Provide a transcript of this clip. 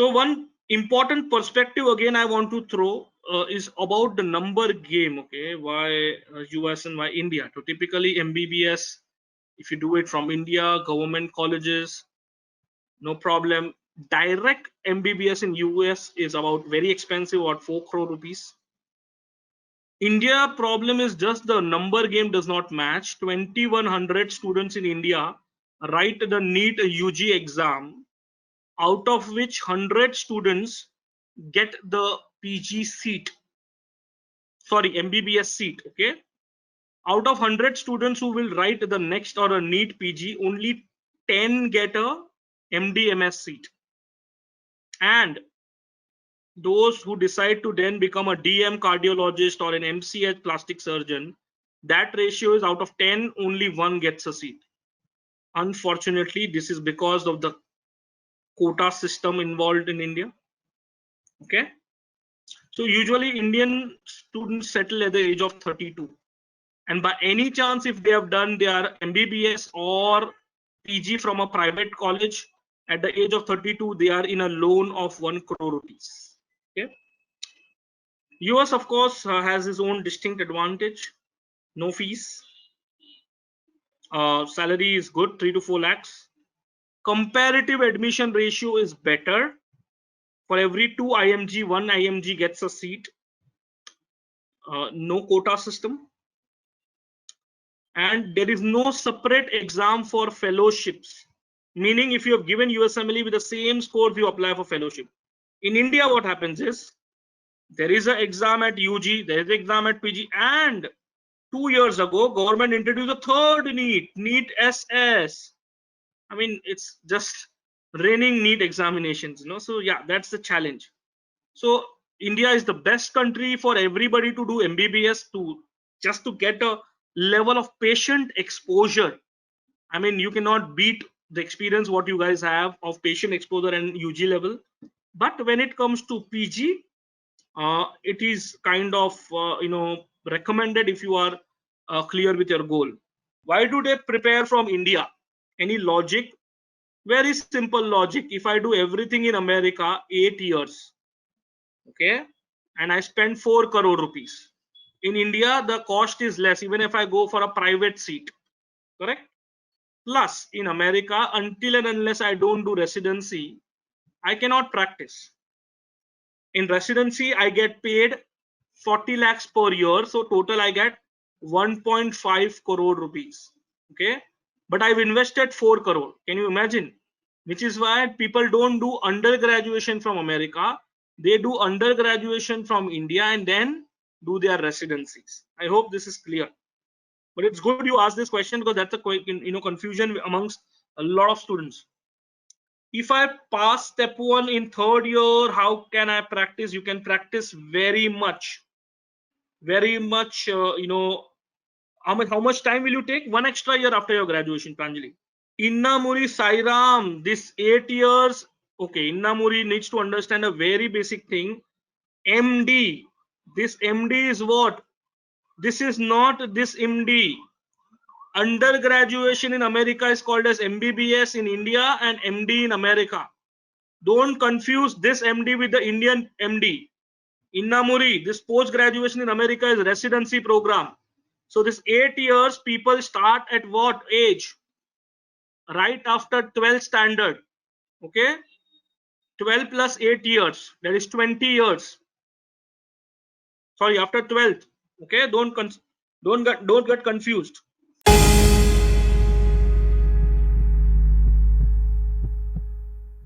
So one important perspective again I want to throw is about the number game. Okay, why US and why India? So typically MBBS, if you do it from India, government colleges, no problem. Direct MBBS in US is about very expensive, about 4 crore rupees. India problem is just the number game does not match. 2100 students in India write the NEET UG exam, out of which 100 students get the PG seat, sorry, MBBS seat. Okay, out of 100 students who will write the next or a NEET PG, only 10 get a MD/MS seat, and those who decide to then become a DM cardiologist or an MCH plastic surgeon, that ratio is out of 10, only one gets a seat. Unfortunately, this is because of the quota system involved in India. Okay, so usually Indian students settle at the age of 32, and by any chance, if they have done their MBBS or PG from a private college at the age of 32, they are in a loan of 1 crore rupees. Okay, US of course has its own distinct advantage. No fees, salary is good, 3 to 4 lakhs. Comparative admission ratio is better. For every 2 IMG, 1 IMG gets a seat. No quota system, and there is no separate exam for fellowships, meaning if you have given USMLE with the same score, you apply for fellowship. In India, what happens is there is an exam at UG, there is an exam at PG, and 2 years ago government introduced a third NEET SS. I mean, it's just raining NEET examinations, so yeah, that's the challenge. So India is the best country for everybody to do MBBS, to just to get a level of patient exposure. I mean, you cannot beat the experience what you guys have of patient exposure and UG level. But when it comes to PG, it is kind of recommended if you are clear with your goal. Why do they prepare from India? Any logic? Very simple logic. If I do everything in America 8 years, okay, and I spend 4 crore rupees, in India the cost is less even if I go for a private seat, correct? Plus in America, until and unless I don't do residency, I cannot practice. In residency I get paid 40 lakhs per year, so total I get 1.5 crore rupees. Okay, but I've invested 4 crore. Can you imagine? Which is why people don't do undergraduation from America. They do undergraduation from India and then do their residencies. I hope this is clear. But it's good you ask this question, because that's a confusion amongst a lot of students. If I pass step 1 in 3rd year, how can I practice? You can practice very much. How much time will you take? 1 extra year after your graduation, Pranjali. Innamuri Sairam, this 8 years. Okay, Innamuri needs to understand a very basic thing. MD. This MD is what? This is not this MD. Undergraduation in America is called as MBBS in India and MD in America. Don't confuse this MD with the Indian MD. Innamuri, this post graduation in America is residency program. So this 8 years, people start at what age? Right after 12th standard. Okay, 12 plus 8 years, that is 20 years. Sorry, after 12th. Okay, don't get confused.